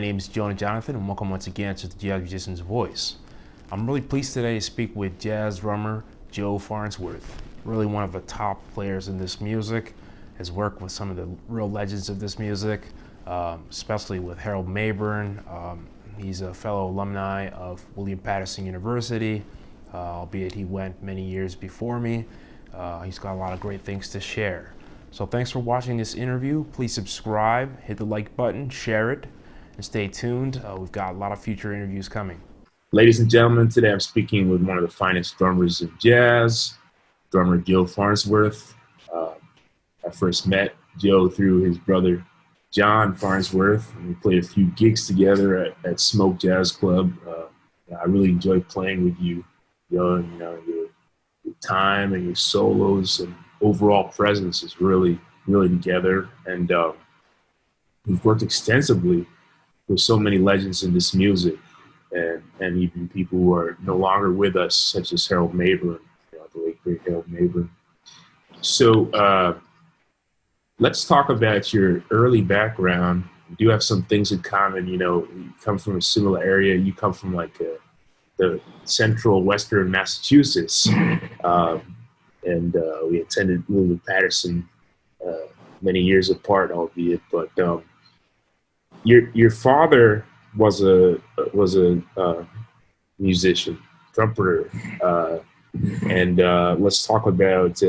name is Jonah Jonathan, and welcome once again to the Jazz Musician's Voice. I'm really pleased today to speak with jazz drummer Joe Farnsworth, really one of the top players in this music, has worked with some of the real legends of this music, especially with Harold Mayburn. He's a fellow alumni of William Patterson University, albeit he went many years before me. He's got a lot of great things to share. So thanks for watching this interview. Please subscribe, hit the like button, share it, and stay tuned. We've got a lot of future interviews coming. Ladies and gentlemen, today I'm speaking with one of the finest drummers in jazz, drummer Joe Farnsworth. I first met Joe through his brother John Farnsworth, and we played a few gigs together at Smoke Jazz Club. I really enjoy playing with you, Joe, and your time and your solos and overall presence is really together. And we've worked extensively with so many legends in this music, and even people who are no longer with us, such as Harold Mayburn, the late great Harold Mayburn. So let's talk about your early background. You do have some things in common. You come from a similar area. You come from the central western Massachusetts. And we attended William Patterson many years apart, albeit. But your father was a musician, trumpeter, and let's talk about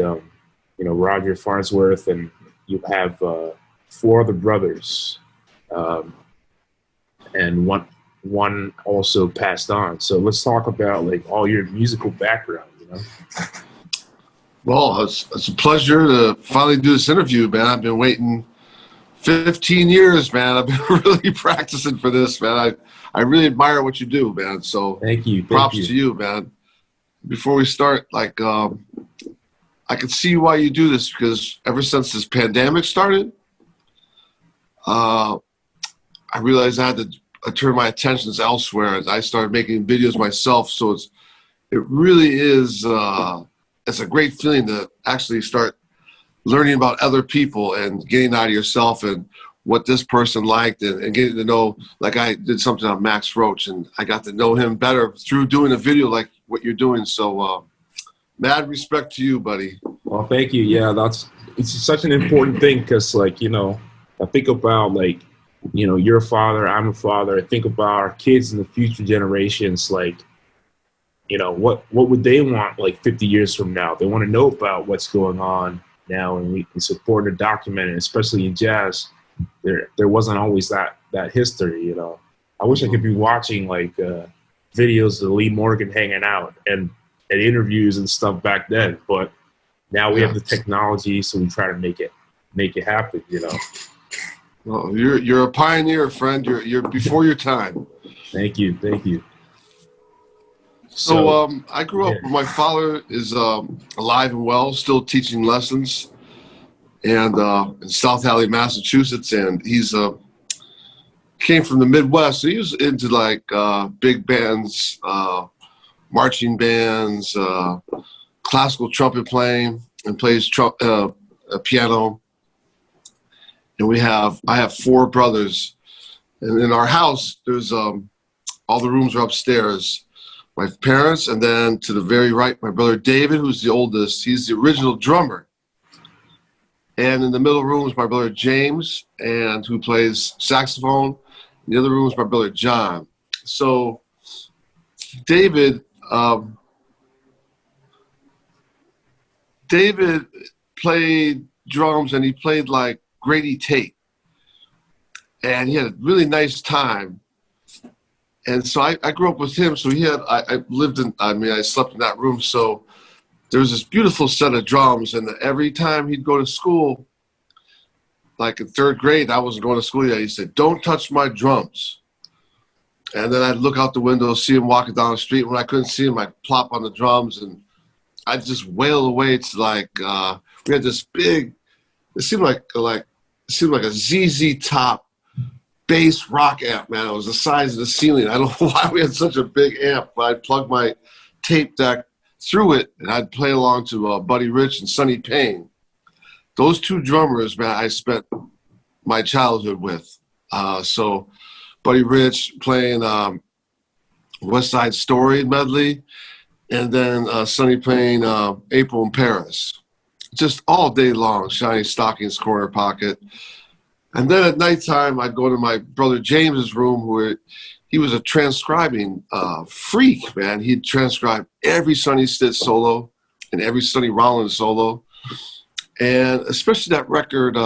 Roger Farnsworth, and you have 4 other brothers, and one also passed on. So let's talk about all your musical background. Well, it's a pleasure to finally do this interview, man. I've been waiting 15 years, man. I've been really practicing for this, man. I really admire what you do, man. So thank you. Props to you, man. Before we start, I can see why you do this, because ever since this pandemic started, I realized I had to turn my attentions elsewhere, and I started making videos myself. So it really is. It's a great feeling to actually start learning about other people and getting out of yourself and what this person liked, and getting to know, I did something on Max Roach, and I got to know him better through doing a video like what you're doing. So mad respect to you, buddy. Well, thank you. Yeah, it's such an important thing, because I think about you're a father, I'm a father. I think about our kids and the future generations, what would they want 50 years from now? They want to know about what's going on now, and we can support and document it, especially in jazz. There wasn't always that history, I wish I could be watching videos of Lee Morgan hanging out and interviews and stuff back then, but now we have the technology, so we try to make it happen, Well, you're a pioneer, friend. You're before your time. Thank you. So I grew up. My father is alive and well, still teaching lessons, and in South Hadley, Massachusetts. And he's came from the Midwest, so he was into big bands, marching bands, classical trumpet playing, and plays piano. And I have 4 brothers, and in our house, there's all the rooms are upstairs. My parents, and then to the very right, my brother David, who's the oldest. He's the original drummer. And in the middle room is my brother James, and who plays saxophone. In the other room is my brother John. So David played drums, and he played Grady Tate. And he had a really nice time. And so I grew up with him. So I slept in that room. So there was this beautiful set of drums. And every time he'd go to school, in 3rd grade, I wasn't going to school yet. He said, "Don't touch my drums." And then I'd look out the window, see him walking down the street. When I couldn't see him, I'd plop on the drums, and I'd just wail away to we had this big, it seemed like a ZZ Top bass rock amp, man. It was the size of the ceiling. I don't know why we had such a big amp, but I'd plug my tape deck through it, and I'd play along to Buddy Rich and Sonny Payne. Those 2 drummers, man, I spent my childhood with. So Buddy Rich playing West Side Story medley, and then Sonny playing April in Paris. Just all day long, Shiny Stockings, Corner Pocket. And then at nighttime, I'd go to my brother James's room, where he was a transcribing freak, man. He'd transcribe every Sonny Stitt solo and every Sonny Rollins solo. And especially that record,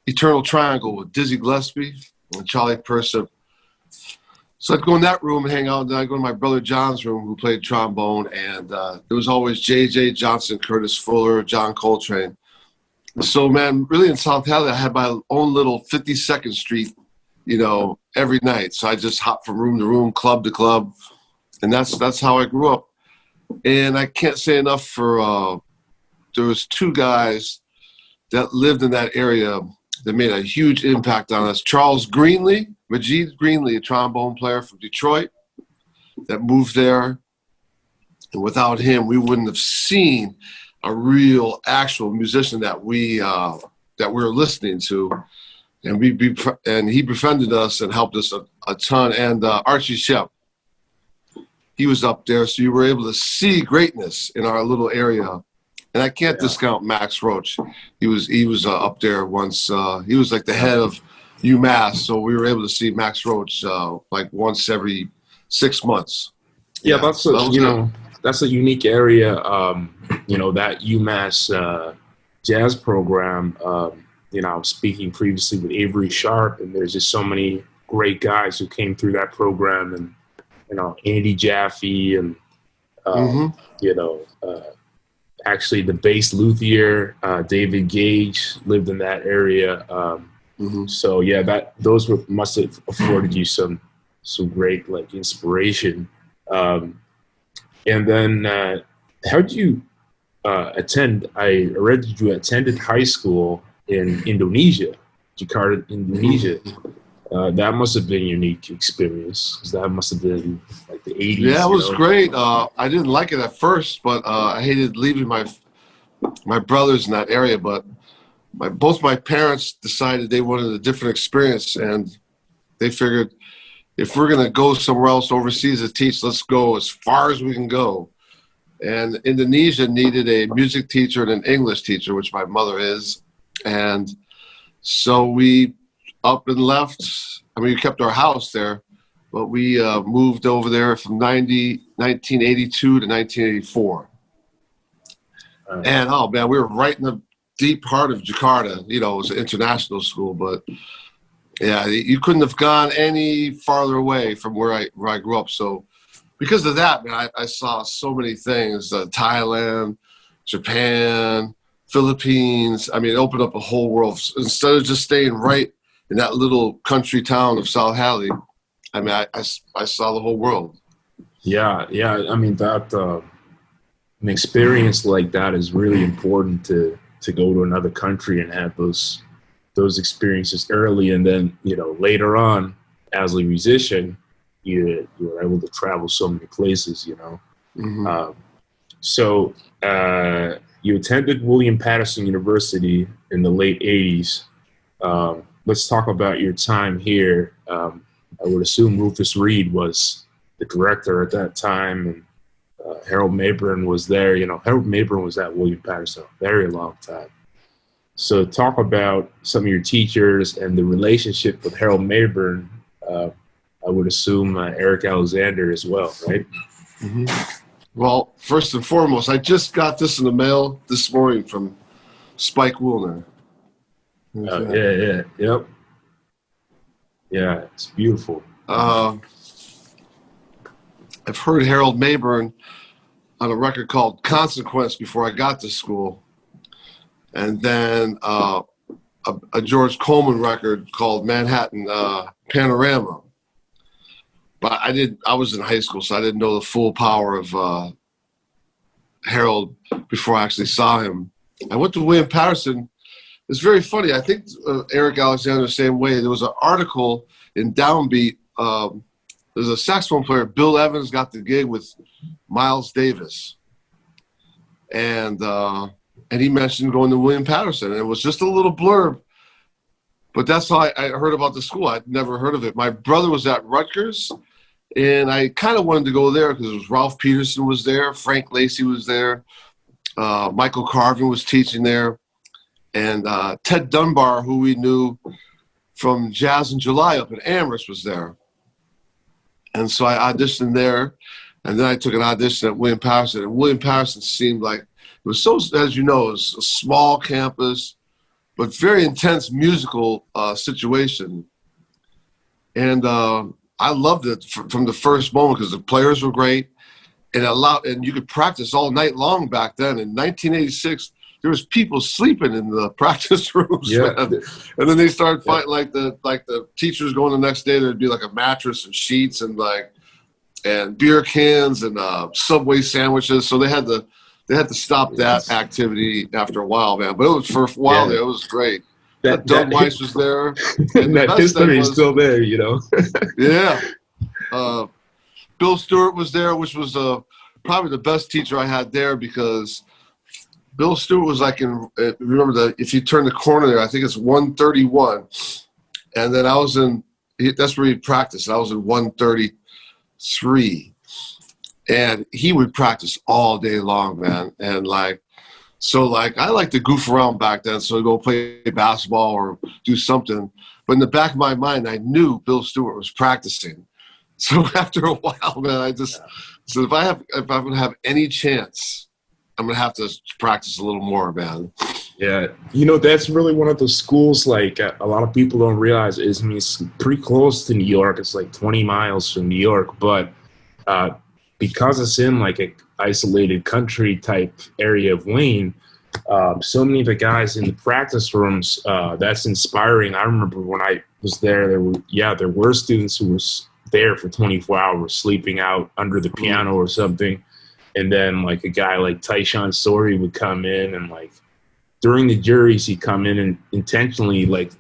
Eternal Triangle with Dizzy Gillespie and Charlie Persip. So I'd go in that room and hang out, and then I'd go to my brother John's room, who played trombone, and there was always J.J. Johnson, Curtis Fuller, John Coltrane. So, man, really in South Hadley, I had my own little 52nd Street, every night. So I just hopped from room to room, club to club, and that's how I grew up. And I can't say enough for there was two guys that lived in that area that made a huge impact on us. Charles Greenlee, Majid Greenlee, a trombone player from Detroit that moved there. And without him, we wouldn't have seen a real, actual musician that we were listening to. And he befriended us and helped us a ton. And Archie Shep, he was up there, so you were able to see greatness in our little area. And I can't discount Max Roach. He was up there once. He was like the head of UMass, so we were able to see Max Roach like once every 6 months. Yeah, that's that's a unique area. That UMass jazz program. I was speaking previously with Avery Sharp, and there's just so many great guys who came through that program, and Andy Jaffe, and actually the bass luthier David Gage lived in that area. So yeah, those must have afforded you some great like inspiration. And then how did you attend? I read that you attended high school in Indonesia, Jakarta, Indonesia. That must have been a unique experience, because that must have been like the 80s. Yeah, it was great. I didn't like it at first, but I hated leaving my brothers in that area. But both my parents decided they wanted a different experience, and they figured if we're going to go somewhere else overseas to teach, let's go as far as we can go. And Indonesia needed a music teacher and an English teacher, which my mother is. And so we up and left. I mean, we kept our house there, but we moved over there from 1982 to 1984. And, oh, man, we were right in the deep heart of Jakarta. It was an international school, but, yeah, you couldn't have gone any farther away from where I grew up. So because of that, man, I saw so many things, Thailand, Japan, Philippines. I mean, it opened up a whole world. Instead of just staying right in that little country town of South Hadley, I mean, I saw the whole world. Yeah. I mean, that an experience like that is really important to go to another country and have those experiences early, and then later on, as a musician, you were able to travel so many places. So you attended William Patterson University in the late 80s. Let's talk about your time here. I would assume Rufus Reid was the director at that time, and Harold Mayburn was there. Harold Mayburn was at William Patterson a very long time. So talk about some of your teachers and the relationship with Harold Mayburn. I would assume Eric Alexander as well, right? Mm-hmm. Well, first and foremost, I just got this in the mail this morning from Spike Woolner. Yep. Yeah, it's beautiful. I've heard Harold Mayburn on a record called Consequence before I got to school. And then a George Coleman record called Manhattan Panorama. But I was in high school, so I didn't know the full power of Harold before I actually saw him. I went to William Patterson. It's very funny. I think Eric Alexander the same way. There was an article in Downbeat. There's a saxophone player, Bill Evans, got the gig with Miles Davis. And he mentioned going to William Patterson. And it was just a little blurb. but that's how I heard about the school. I'd never heard of it. My brother was at Rutgers, and I kind of wanted to go there because it was Ralph Peterson was there, Frank Lacey was there, Michael Carvin was teaching there, and Ted Dunbar, who we knew from Jazz in July up in Amherst, was there. And so I auditioned there, and then I took an audition at William Patterson. And William Patterson seemed like, it was so, as you know, it was a small campus, but very intense musical situation. And I loved it from the first moment because the players were great, and you could practice all night long back then. In 1986, there was people sleeping in the practice rooms, Yeah. man. And then they started fighting like the teachers going the next day. There'd be like a mattress and sheets and beer cans and Subway sandwiches. So they had to stop that activity after a while, man. But it was for a while there. It was great. Doug Weiss was there. And that history is still there, you know. Yeah. Bill Stewart was there, which was probably the best teacher I had there because Bill Stewart was like remember if you turn the corner there, I think it's 131. And then that's where he practiced. I was in 133. And he would practice all day long, man. And I like to goof around back then. So I'd go play basketball or do something. But in the back of my mind, I knew Bill Stewart was practicing. So after a while, man, I just said, if I'm going to have any chance, I'm going to have to practice a little more, man. Yeah. You know, that's really one of the schools, like, a lot of people don't realize is, I mean, it's pretty close to New York. It's like 20 miles from New York. But because it's in, like, an isolated country type area of Wayne, so many of the guys in the practice rooms, that's inspiring. I remember when I was there, there were students who were there for 24 hours sleeping out under the piano or something. And then, like, a guy like Tyshawn Story would come in and, like, during the juries, he'd come in and intentionally, like,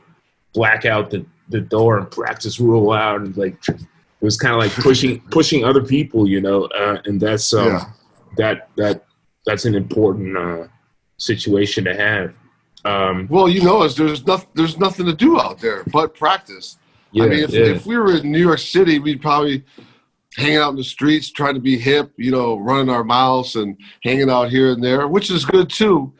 black out the door and practice real loud. And, like, it was kind of like pushing other people, you know. And that's that's an important situation to have. Well, you know, there's nothing to do out there but practice. Yeah, I mean, if we were in New York City, we'd probably hanging out in the streets, trying to be hip, you know, running our mouths and hanging out here and there, which is good too.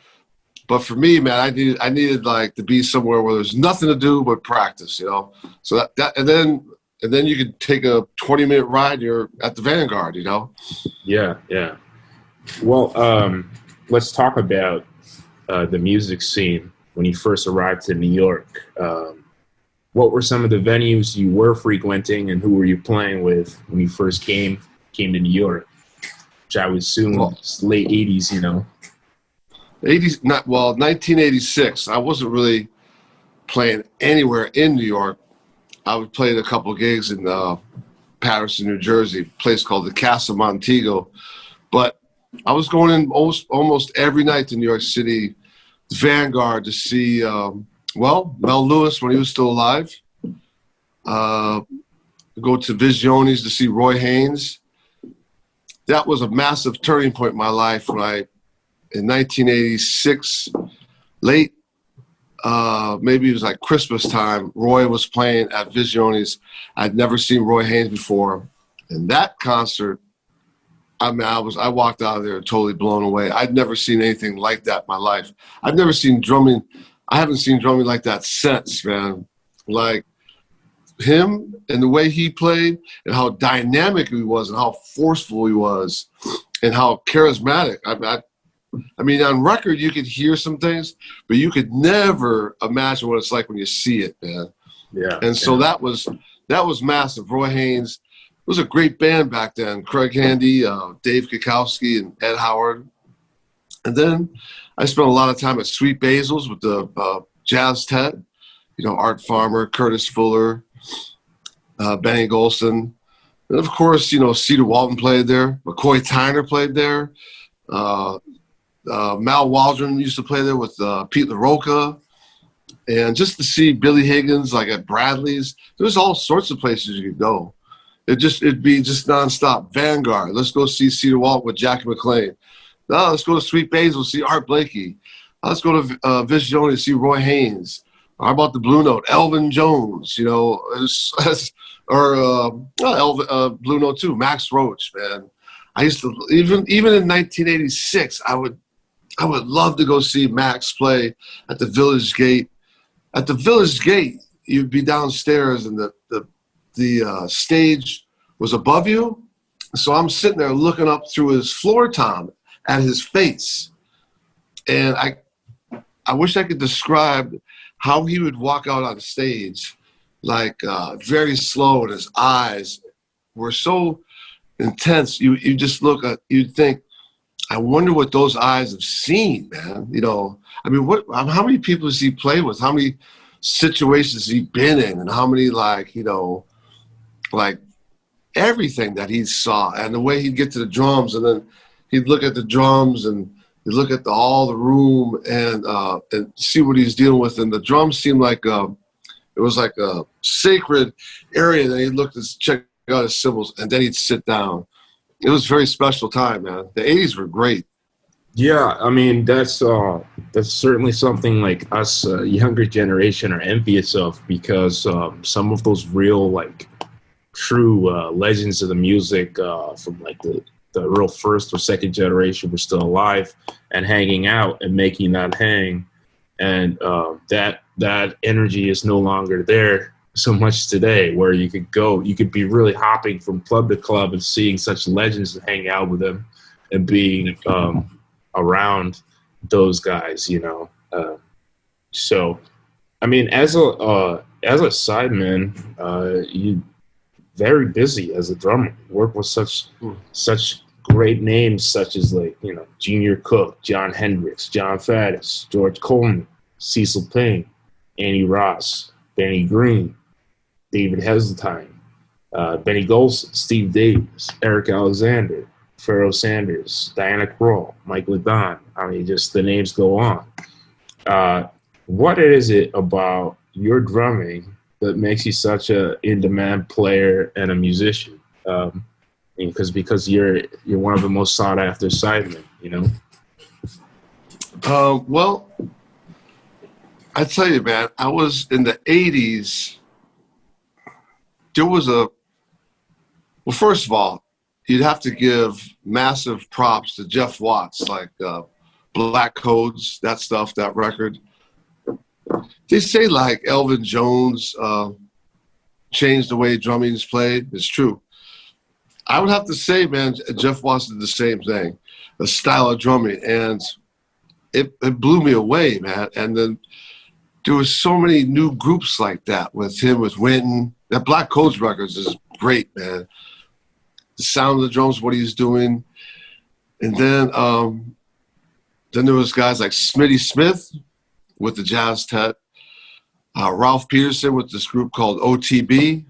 But for me, man, I needed like to be somewhere where there's nothing to do but practice, you know. So that and then you could take a 20-minute ride. You're at the Vanguard, you know. Yeah. Well, let's talk about the music scene when you first arrived to New York. What were some of the venues you were frequenting, and who were you playing with when you first came to New York? Which I would assume was late 80s, you know. 1986. I wasn't really playing anywhere in New York. I would play a couple of gigs in Paterson, New Jersey, a place called the Casa Montego. But I was going in almost every night to New York City, Vanguard, to see Mel Lewis when he was still alive. Go to Visiones to see Roy Haynes. That was a massive turning point in my life when in 1986, late, maybe it was like Christmas time, Roy was playing at Visiones. I'd never seen Roy Haynes before. And that concert, I mean, I walked out of there totally blown away. I'd never seen anything like that in my life. I've never seen drumming. I haven't seen drumming like that since, man. Like him and the way he played and how dynamic he was and how forceful he was and how charismatic. I mean, on record, you could hear some things, but you could never imagine what it's like when you see it, man. Yeah. And so that was massive. Roy Haynes was a great band back then. Craig Handy, Dave Kikowski, and Ed Howard. And then I spent a lot of time at Sweet Basil's with the Jazz Tet. You know, Art Farmer, Curtis Fuller, Benny Golson. And of course, you know, Cedar Walton played there. McCoy Tyner played there. Mal Waldron used to play there with Pete LaRocca. And just to see Billy Higgins, like at Bradley's, there's all sorts of places you could go. It'd be just nonstop. Vanguard, let's go see Cedar Walton with Jackie McLean. No, let's go to Sweet Basil, see Art Blakey. Let's go to Vision to see Roy Haynes. How about the Blue Note? Elvin Jones, you know, Blue Note too. Max Roach, man. I used to even in 1986, I would love to go see Max play at the Village Gate. At the Village Gate, you'd be downstairs and the stage was above you. So I'm sitting there looking up through his floor tom at his face. And I wish I could describe how he would walk out on stage, like very slow, and his eyes were so intense. You just look at, you'd think, I wonder what those eyes have seen, man. You know, I mean, how many people does he play with? How many situations has he been in? And how many, like, you know, like everything that he saw, and the way he'd get to the drums, and then he'd look at the drums and he'd look at all the room and see what he's dealing with. And the drums seemed like it was like a sacred area. Then he'd look to check out his cymbals, and then he'd sit down. It was a very special time, man. The 80s were great. Yeah, I mean, that's certainly something like us, younger generation, are envious of, because some of those real, like, true legends of the music from like the real first or second generation were still alive and hanging out and making that hang. And that energy is no longer there so much today, where you could be really hopping from club to club and seeing such legends and hang out with them and being around those guys, you know. So, I mean, as a sideman, you very busy as a drummer. Work with such great names such as, like, you know, Junior Cook, John Hendricks, John Faddis, George Coleman, Cecil Payne, Annie Ross, Benny Green, David Heseltine, Benny Golson, Steve Davis, Eric Alexander, Pharoah Sanders, Diana Krall, Mike LeDon. I mean, just the names go on. What is it about your drumming that makes you such a in-demand player and a musician? Because you're one of the most sought-after sidemen, you know? Well, I tell you, man, I was in the 80s. There was well, first of all, you'd have to give massive props to Jeff Watts, like Black Codes, that stuff, that record. They say, like, Elvin Jones changed the way drumming is played. It's true. I would have to say, man, Jeff Watts did the same thing, a style of drumming, and it blew me away, man. And then there was so many new groups like that with him, with Winton. That Black Codes records is great, man. The sound of the drums, what he was doing. And then there was guys like Smitty Smith with the Jazz Tet, Ralph Peterson with this group called OTB.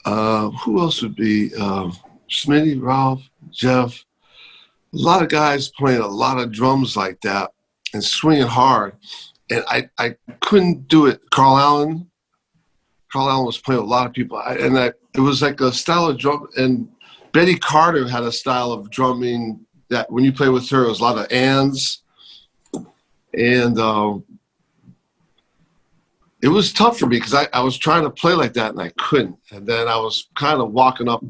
Who else would be? Smitty, Ralph, Jeff. A lot of guys playing a lot of drums like that and swinging hard. And I couldn't do it. Carl Allen was playing with a lot of people. It was like a style of drum. And Betty Carter had a style of drumming that when you play with her, it was a lot of ands. And it was tough for me because I was trying to play like that and I couldn't. And then I was kind of walking up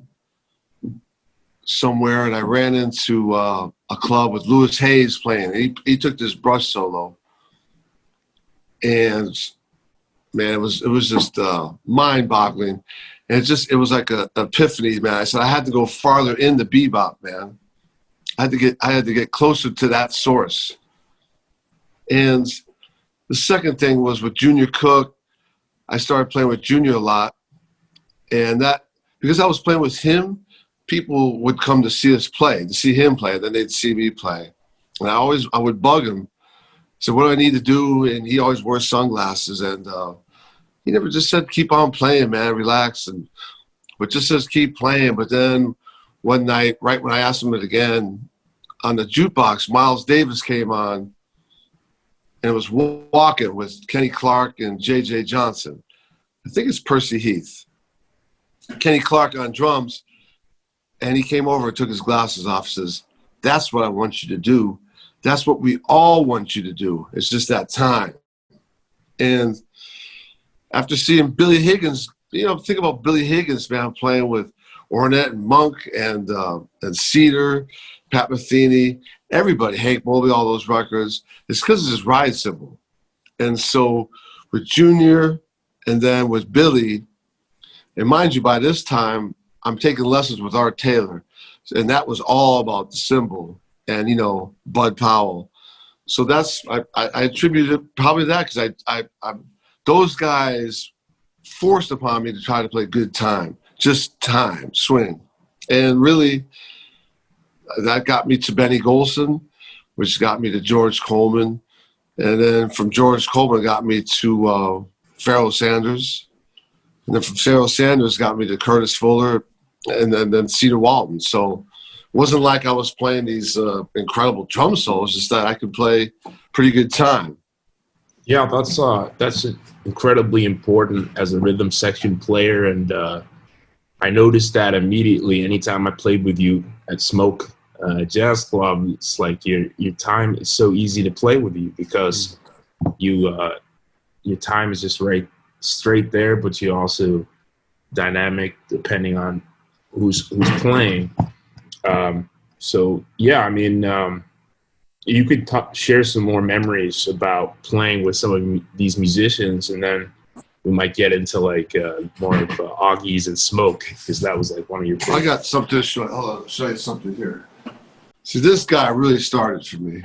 somewhere and I ran into a club with Louis Hayes playing. He took this brush solo. And man, it was just mind-boggling. And it was like an epiphany, man. I said I had to go farther into bebop, man. I had to get closer to that source. And the second thing was with Junior Cook. I started playing with Junior a lot. And that, because I was playing with him, people would come to see us play, to see him play, then they'd see me play. And I would bug him. So what do I need to do? And he always wore sunglasses. And he never just said, keep on playing, man, relax. But just says, keep playing. But then one night, right when I asked him it again, on the jukebox, Miles Davis came on. And it was Walking with Kenny Clark and J.J. Johnson. I think it's Percy Heath. Kenny Clark on drums. And he came over and took his glasses off and says, that's what I want you to do. that's what we all want you to do. It's just that time. And after seeing Billy Higgins, think about Billy Higgins, man, playing with Ornette and Monk and Cedar, Pat Metheny, everybody, Hank Mobley, all those records. It's because of his ride cymbal. And so with Junior and then with Billy, and mind you, by this time, I'm taking lessons with Art Taylor. And that was all about the cymbal and, Bud Powell. So that's, I attribute it probably that because I those guys forced upon me to try to play good time, just time, swing. And really, that got me to Benny Golson, which got me to George Coleman. And then from George Coleman got me to Pharoah Sanders. And then from Pharoah Sanders got me to Curtis Fuller and then Cedar Walton. So it wasn't like I was playing these incredible drum solos, just that I could play pretty good time. Yeah, that's incredibly important as a rhythm section player. And I noticed that immediately anytime I played with you at Smoke Jazz Club. It's like your time is so easy to play with you because your time is just right straight there, but you're also dynamic depending on who's playing. So yeah, I mean, you could share some more memories about playing with some of these musicians, and then we might get into like more of Augie's and Smoke, because that was like one of your. I got something to show. Hold on, I'll show you something here. See, this guy really started for me.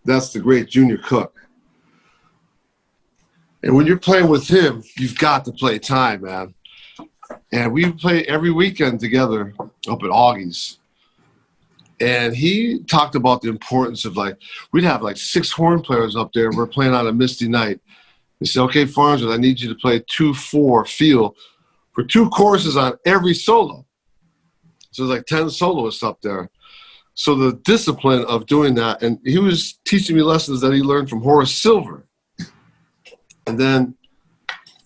That's the great Junior Cook. And when you're playing with him, you've got to play time, man. And we play every weekend together up at Augie's. And he talked about the importance of, like, we'd have like 6 horn players up there. We're playing on a misty night. He said, okay, Farnsworth, I need you to play 2/4 feel for 2 choruses on every solo. So there's like 10 soloists up there. So the discipline of doing that, and he was teaching me lessons that he learned from Horace Silver. And then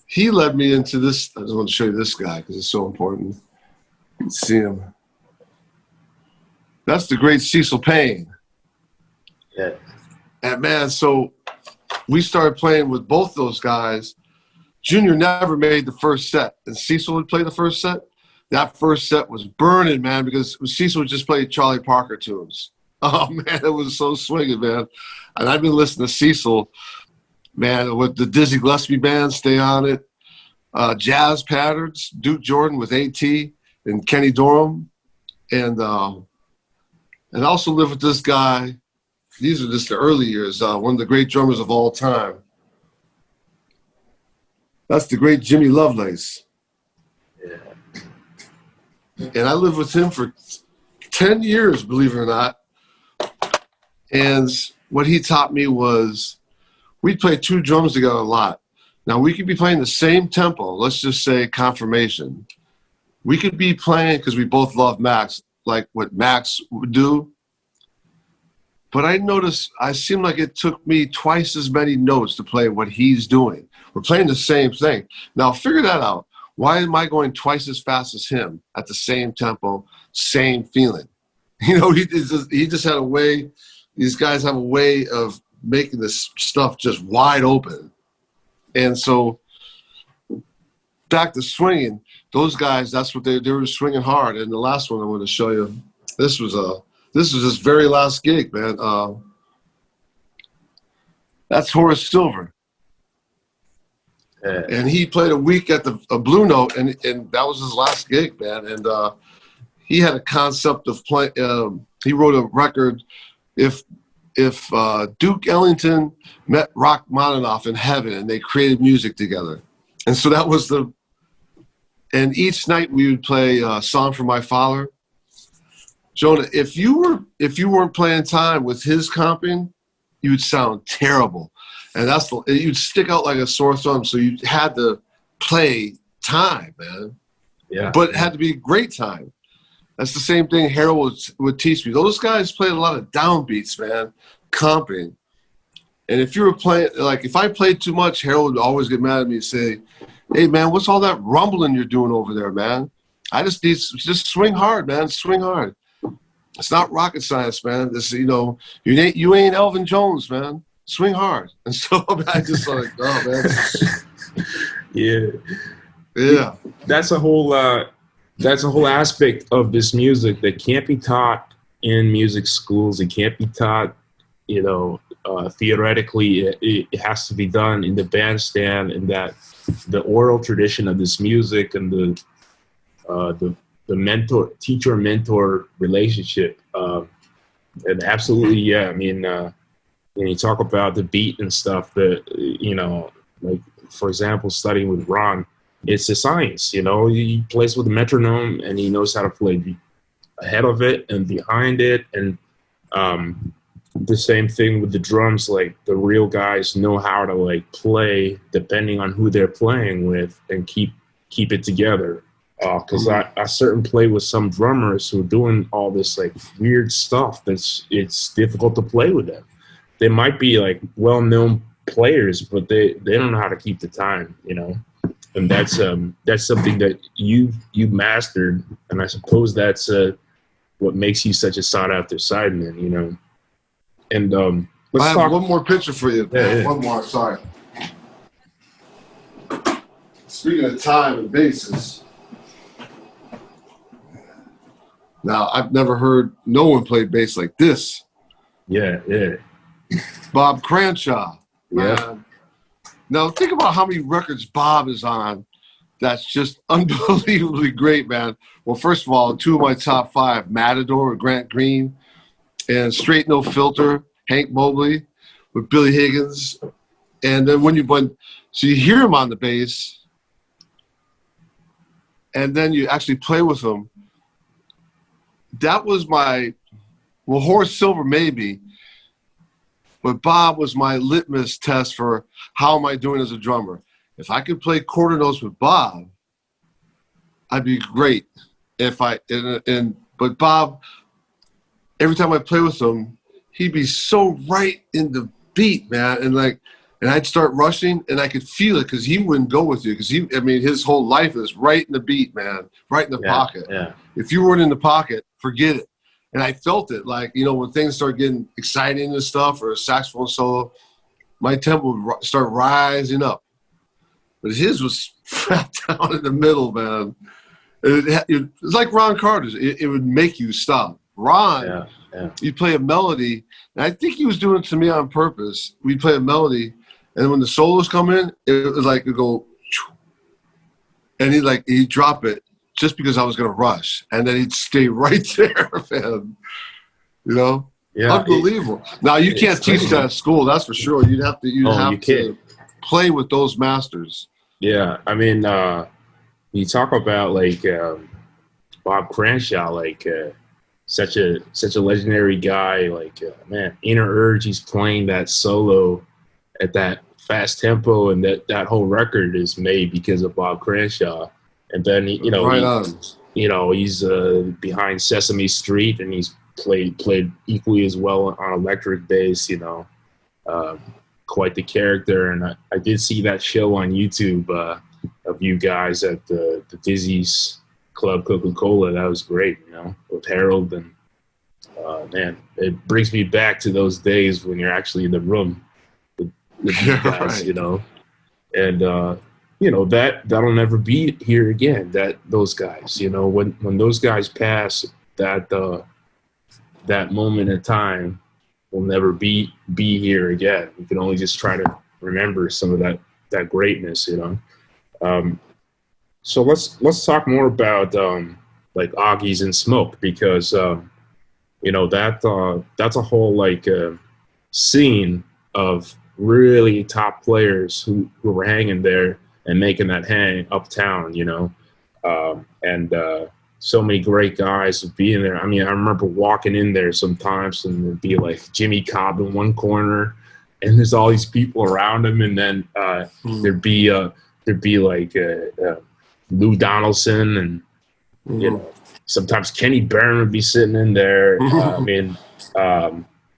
he led me into this. I just want to show you this guy because it's so important. You can see him. That's the great Cecil Payne. Yeah. And man, so we started playing with both those guys. Junior never made the first set, and Cecil would play the first set. That first set was burning, man, because Cecil would just play Charlie Parker tunes. Oh, man, it was so swinging, man. And I've been listening to Cecil, man, with the Dizzy Gillespie band, Stay On It, jazz patterns, Duke Jordan with A.T. and Kenny Dorham. And I also lived with this guy. These are just the early years, one of the great drummers of all time. That's the great Jimmy Lovelace. Yeah. And I lived with him for 10 years, believe it or not. And what he taught me was we'd play 2 drums together a lot. Now, we could be playing the same tempo. Let's just say confirmation. We could be playing, because we both love Max, like what Max would do. But I noticed I seemed like it took me twice as many notes to play what he's doing. We're playing the same thing. Now, figure that out. Why am I going twice as fast as him at the same tempo, same feeling? You know, he just had a way, these guys have a way of making this stuff just wide open. And so back to swinging, those guys, that's what they were swinging hard. And the last one I want to show you, this was his very last gig, man. That's Horace Silver. Yeah. And he played a week at the Blue Note, and that was his last gig, man. And he had a concept of playing. He wrote a record. If Duke Ellington met Rachmaninoff in heaven and they created music together, and so that was the. And each night we would play a Song for My Father. Jonah, if you weren't playing time with his comping, you would sound terrible. And you'd stick out like a sore thumb. So you had to play time, man. Yeah. But it had to be great time. That's the same thing Harold would teach me. Those guys played a lot of downbeats, man, comping. And if you were playing, like if I played too much, Harold would always get mad at me and say, hey, man, what's all that rumbling you're doing over there, man? I just need, just swing hard, man, swing hard. It's not rocket science, man. This, you ain't Elvin Jones, man. Swing hard. And so I just like, oh man. Yeah. That's a whole aspect of this music that can't be taught in music schools. It can't be taught, theoretically. It has to be done in the bandstand, and that the oral tradition of this music and the teacher mentor relationship. And absolutely, yeah. I mean, when you talk about the beat and stuff, that like for example, studying with Ron, it's a science. He plays with a metronome and he knows how to play ahead of it and behind it, and the same thing with the drums. Like the real guys know how to like play depending on who they're playing with and keep it together. Because I certainly play with some drummers who are doing all this like weird stuff it's difficult to play with them. They might be like well-known players, but they don't know how to keep the time, And that's something that you mastered, and I suppose that's what makes you such a sought-after sideman, And let's I have one more picture for you. Yeah. One more, sorry. Speaking of time and basses. Now, I've never heard no one play bass like this. Yeah. Bob Cranshaw. Yeah. Now, think about how many records Bob is on. That's just unbelievably great, man. Well, first of all, 2 of my top 5, Matador with Grant Green and Straight No Filter, Hank Mobley with Billy Higgins. And then so you hear him on the bass, and then you actually play with him. That was Horace Silver maybe, but Bob was my litmus test for how am I doing as a drummer. If I could play quarter notes with Bob, I'd be great. But Bob, every time I play with him, he'd be so right in the beat, man, and I'd start rushing, and I could feel it because he wouldn't go with you because his whole life is right in the beat, man, right in the pocket. Yeah. If you weren't in the pocket, forget it. And I felt it, like, when things start getting exciting and stuff, or a saxophone solo, my tempo would start rising up. But his was flat down in the middle, man. It's like Ron Carter's. It would make you stop. Ron, you'd play a melody, and I think he was doing it to me on purpose. We'd play a melody, and when the solos come in, it was like it'd go, and he'd drop it just because I was gonna rush, and then he'd stay right there, man. Yeah, unbelievable. Now you can't teach that at school, that's for sure. You'd have to play with those masters. Yeah, I mean, you talk about like Bob Cranshaw, like such a legendary guy. Like man, Inner Urge, he's playing that solo at that fast tempo, and that whole record is made because of Bob Cranshaw. And then he's behind Sesame Street, and he's played equally as well on electric bass. Quite the character. And I did see that show on YouTube of you guys at the Dizzy's Club Coca-Cola. That was great, with Harold. And man, it brings me back to those days when you're actually in the room with you guys, And that'll never be here again. Those guys, when those guys pass, that moment in time will never be here again. You can only just try to remember some of that greatness, So let's talk more about like Augies and Smoke, because that's a whole like scene of really top players who were hanging there and making that hang uptown, and so many great guys being there. I mean, I remember walking in there sometimes and there'd be like Jimmy Cobb in one corner, and there's all these people around him, and then there'd be like Lou Donaldson, and sometimes Kenny Barron would be sitting in there.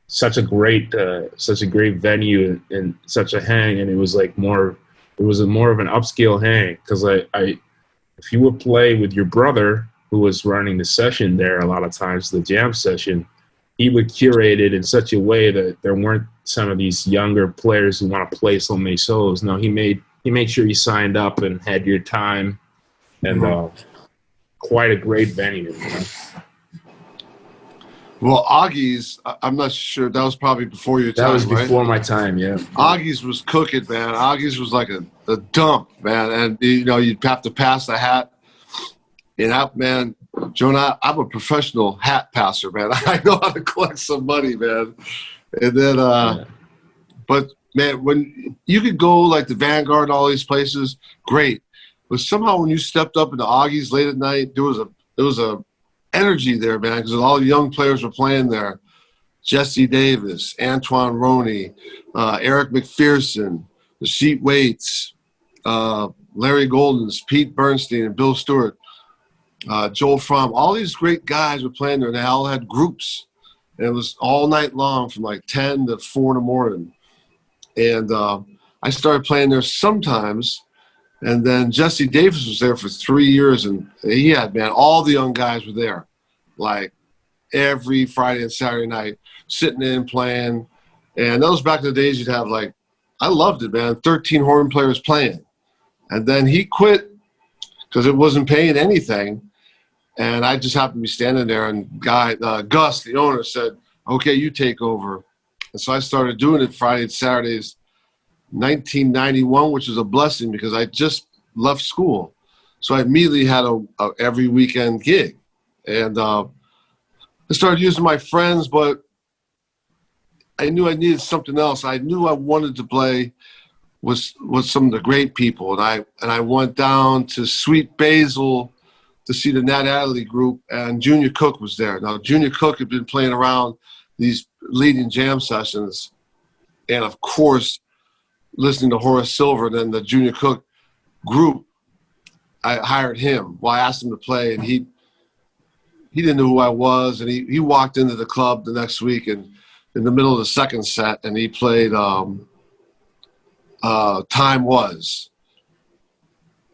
Such a great venue and such a hang, and it was more of an upscale hang, because if you would play with your brother who was running the session there a lot of times, the jam session, he would curate it in such a way that there weren't some of these younger players who want to play so many solos. No, he made sure you signed up and had your time, and quite a great venue, man. Well, Augie's, I'm not sure. That was probably before your time, That was before right? my time, yeah. Augie's was cooking, man. Augie's was like a dump, man. And, you know, you'd have to pass the hat. And, man, Jonah, I'm a professional hat passer, man. I know how to collect some money, man. And then, but, man, when you could go like the Vanguard, all these places, great. But somehow when you stepped up into Augie's late at night, there was a energy there, man, because all the young players were playing there. Jesse Davis, Antoine Roney, Eric McPherson, the Sheet Waits, Larry Goldens, Pete Bernstein, and Bill Stewart, Joel Fromm. All these great guys were playing there, and they all had groups. And it was all night long from like 10 to 4 in the morning. And I started playing there sometimes. And then Jesse Davis was there for 3 years, and he had, man, all the young guys were there, like every Friday and Saturday night, sitting in, playing. And that was back in the days you'd have, like, I loved it, man, 13 horn players playing. And then he quit because it wasn't paying anything. And I just happened to be standing there, and Gus, the owner, said, okay, you take over. And so I started doing it Friday and Saturdays. 1991, which was a blessing because I just left school. So I immediately had a every weekend gig. And I started using my friends, but I knew I needed something else. I knew I wanted to play with some of the great people. And I went down to Sweet Basil to see the South Hadley group, and Junior Cook was there. Now, Junior Cook had been playing around these leading jam sessions. And, of course, listening to Horace Silver, then the Junior Cook group, I hired him. Well, I asked him to play, and he didn't know who I was, and he walked into the club the next week, and in the middle of the second set, and he played Time Was.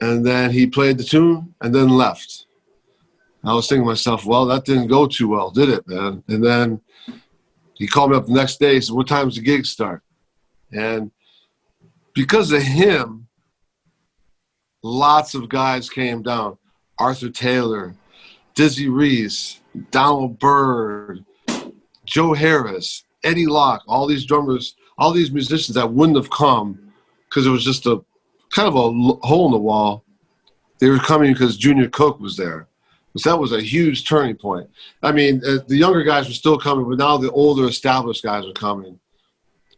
And then he played the tune and then left. I was thinking to myself, well, that didn't go too well, did it, man? And then he called me up the next day and said, what time does the gig start? And because of him, lots of guys came down. Arthur Taylor, Dizzy Reese, Donald Byrd, Joe Harris, Eddie Locke, all these drummers, all these musicians that wouldn't have come because it was just a kind of a hole in the wall. They were coming because Junior Cook was there. So that was a huge turning point. I mean, the younger guys were still coming, but now the older established guys were coming.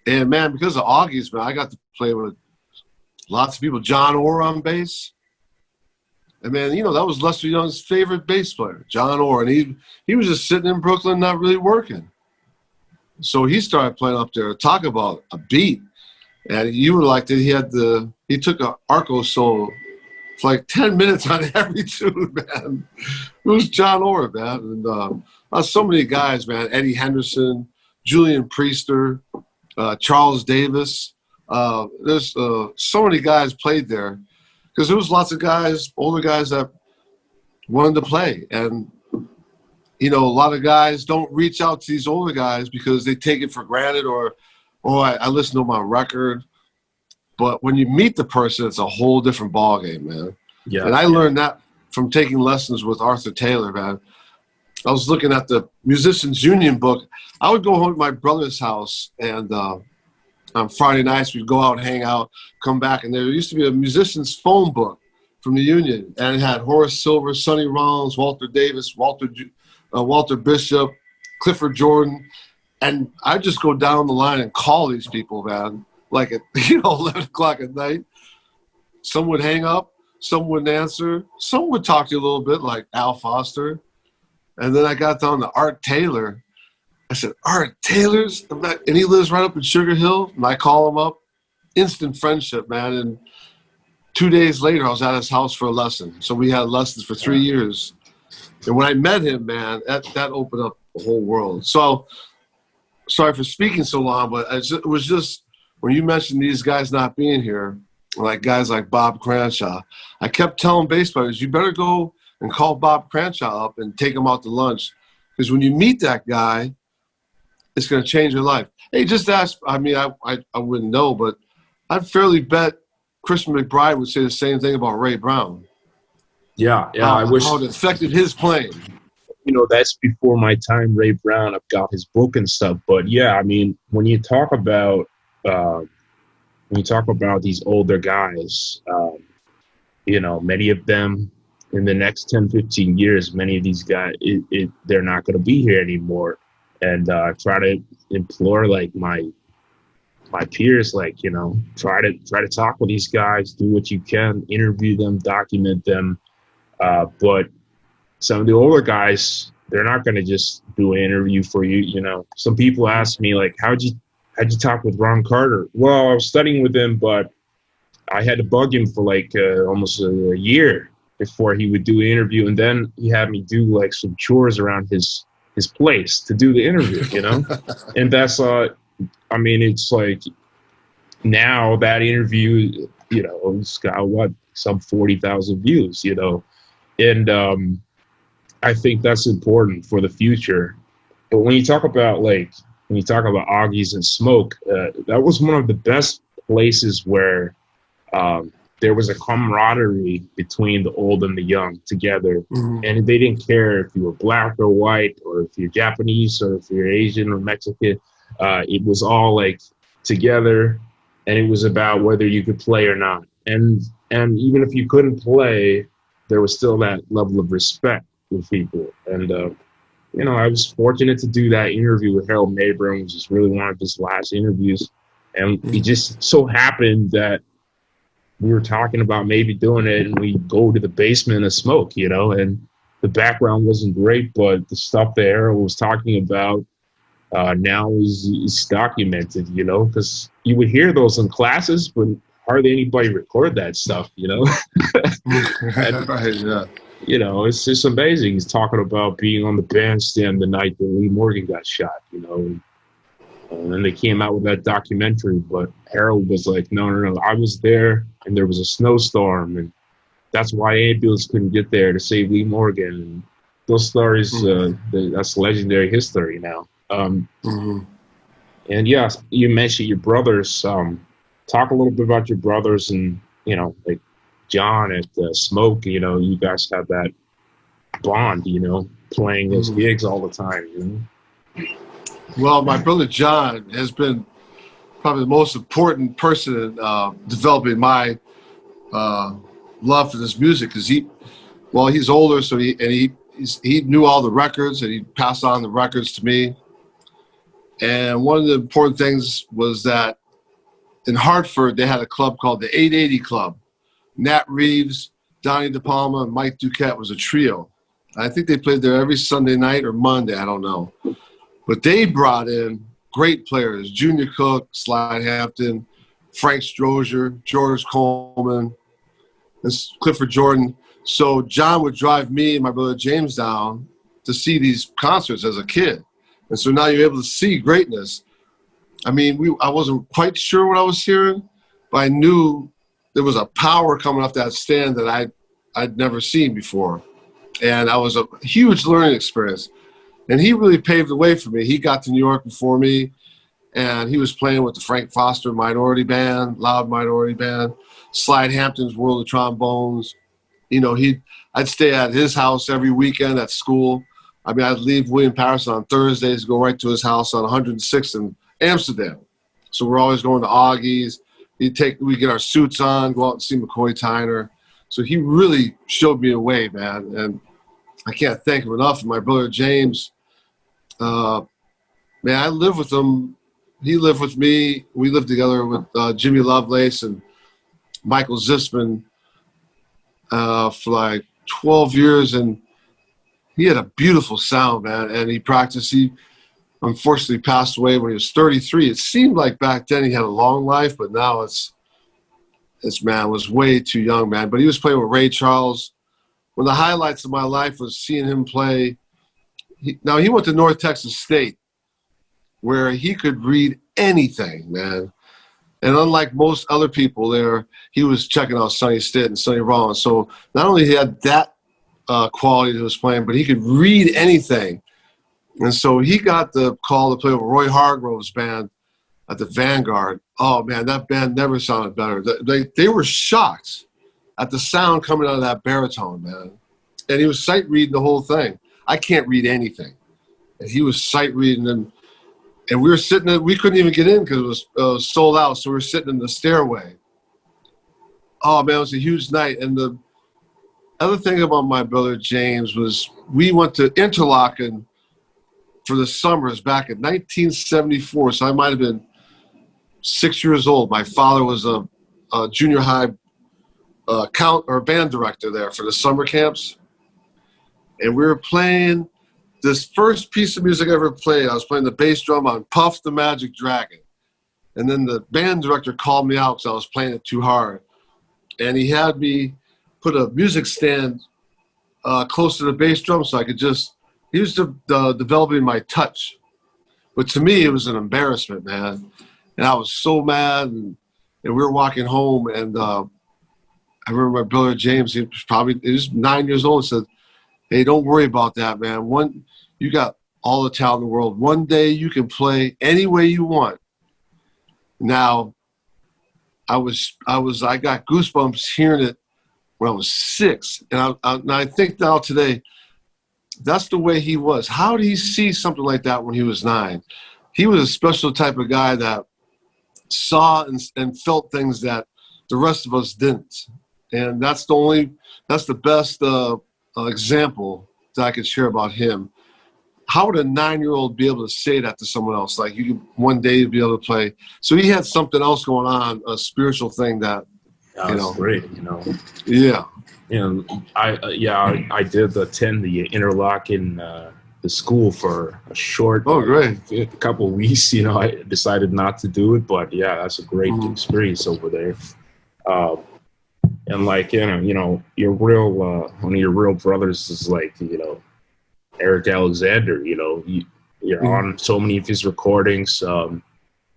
And, man, because of Augie's, man, I got to play with lots of people. John Orr on bass. And, man, you know, that was Lester Young's favorite bass player, John Orr. And he was just sitting in Brooklyn not really working. So he started playing up there. Talk about a beat. And you were like that. He took an arco solo for like 10 minutes on every tune, man. It was John Orr, man. And so many guys, man. Eddie Henderson, Julian Priester, Charles Davis. There's so many guys played there because there was lots of guys, older guys that wanted to play. And, you know, a lot of guys don't reach out to these older guys because they take it for granted or I listen to my record. But when you meet the person, it's a whole different ballgame, man. Yeah. And I learned that from taking lessons with Arthur Taylor, man. I was looking at the Musicians Union book. I would go home to my brother's house, and on Friday nights we'd go out and hang out, come back, and there used to be a musician's phone book from the Union, and it had Horace Silver, Sonny Rollins, Walter Davis, Walter Bishop, Clifford Jordan, and I'd just go down the line and call these people, man. Like at 11 o'clock at night, some would hang up, some wouldn't answer, some would talk to you a little bit, like Al Foster. And then I got down to Art Taylor. I said, Art Taylor's? And he lives right up in Sugar Hill. And I call him up. Instant friendship, man. And 2 days later, I was at his house for a lesson. So we had lessons for 3 years. And when I met him, man, that opened up the whole world. So sorry for speaking so long, but it was just, when you mentioned these guys not being here, like guys like Bob Cranshaw, I kept telling bass players, you better go and call Bob Cranshaw up and take him out to lunch. Because when you meet that guy, it's going to change your life. Hey, just ask, I mean, I wouldn't know, but I'd fairly bet Christian McBride would say the same thing about Ray Brown. Yeah, How it affected his playing. You know, that's before my time, Ray Brown. I've got his book and stuff. But yeah, I mean, when you talk about these older guys, you know, many of them in the next 10, 15 years, many of these guys, they're not going to be here anymore. And try to implore like my peers, like, you know, try to talk with these guys, do what you can, interview them, document them. But some of the older guys, they're not going to just do an interview for you. You know, some people ask me like, how'd you talk with Ron Carter? Well, I was studying with him, but I had to bug him for like almost a year before he would do an interview. And then he had me do like some chores around his place to do the interview, you know? And that's, I mean, it's like now that interview, you know, it's got some 40,000 views, you know? And I think that's important for the future. But when you talk about Augie's and Smoke, that was one of the best places where there was a camaraderie between the old and the young together. Mm-hmm. And they didn't care if you were black or white, or if you're Japanese, or if you're Asian or Mexican. It was all like together, and it was about whether you could play or not. And even if you couldn't play, there was still that level of respect with people. And, you know, I was fortunate to do that interview with Harold Mabern, which is really one of his last interviews. And it just so happened that we were talking about maybe doing it, and we go to the basement of Smoke, you know, and the background wasn't great, but the stuff that Harold was talking about now is documented, you know, because you would hear those in classes, but hardly anybody record that stuff, you know. And, right, yeah. You know, it's just amazing. He's talking about being on the bandstand the night that Lee Morgan got shot, you know. And then they came out with that documentary, but Harold was like, no, I was there, and there was a snowstorm, and that's why ambulance couldn't get there to save Lee Morgan. And those stories, that's legendary history now. And yeah, you mentioned your brothers. Talk a little bit about your brothers, and, you know, like John at Smoke, you know, you guys have that bond, you know, playing those gigs all the time, you know? Well, my brother John has been probably the most important person in developing my love for this music, because he's older, so he knew all the records, and he passed on the records to me. And one of the important things was that in Hartford, they had a club called the 880 Club. Nat Reeves, Donnie DePalma, and Mike Duquette was a trio. I think they played there every Sunday night or Monday, I don't know. But they brought in great players: Junior Cook, Slide Hampton, Frank Strozier, George Coleman, and Clifford Jordan. So John would drive me and my brother James down to see these concerts as a kid. And so now you're able to see greatness. I mean, I wasn't quite sure what I was hearing, but I knew there was a power coming off that stand that I'd never seen before. And I was a huge learning experience. And he really paved the way for me. He got to New York before me, and he was playing with the Frank Foster Minority Band, Loud Minority Band, Slide Hampton's World of Trombones. You know, I'd stay at his house every weekend at school. I mean, I'd leave William Patterson on Thursdays, go right to his house on 106th in Amsterdam. So we're always going to Augie's. We get our suits on, go out and see McCoy Tyner. So he really showed me the way, man. And I can't thank him enough. And my brother James, man, I lived with him. He lived with me. We lived together with Jimmy Lovelace and Michael Zisman for like 12 years. And he had a beautiful sound, man. And he practiced. He unfortunately passed away when he was 33. It seemed like back then he had a long life, but now this man was way too young, man. But he was playing with Ray Charles. One of the highlights of my life was seeing him play. He went to North Texas State, where he could read anything, man. And unlike most other people there, he was checking out Sonny Stitt and Sonny Rollins. So not only he had that quality to his playing, but he could read anything. And so he got the call to play with Roy Hargrove's band at the Vanguard. Oh, man, that band never sounded better. They were shocked at the sound coming out of that baritone, man. And he was sight reading the whole thing. I can't read anything. And he was sight reading, and we were sitting there, we couldn't even get in because it was sold out, so we were sitting in the stairway. Oh, man, it was a huge night. And the other thing about my brother James was we went to Interlaken for the summers back in 1974, so I might have been 6 years old. My father was a junior high band director there for the summer camps. And we were playing this first piece of music I ever played. I was playing the bass drum on Puff the Magic Dragon. And then the band director called me out because I was playing it too hard. And he had me put a music stand close to the bass drum so I could he was developing my touch. But to me, it was an embarrassment, man. And I was so mad. And we were walking home, and I remember my brother James, he was 9 years old, said, "Hey, don't worry about that, man. You got all the talent in the world. One day you can play any way you want." Now, I got goosebumps hearing it when I was 6, and I think now today, that's the way he was. How did he see something like that when he was 9? He was a special type of guy that saw and felt things that the rest of us didn't, and that's the best example that I could share about him. How would a 9-year-old be able to say that to someone else? Like, you could one day be able to play. So he had something else going on, a spiritual thing that, was great, Yeah. I did attend the Interlaken the school for a short great. couple of weeks. I decided not to do it, but yeah, that's a great experience over there. And like, your real one of your real brothers is like, Eric Alexander. You're on so many of his recordings. I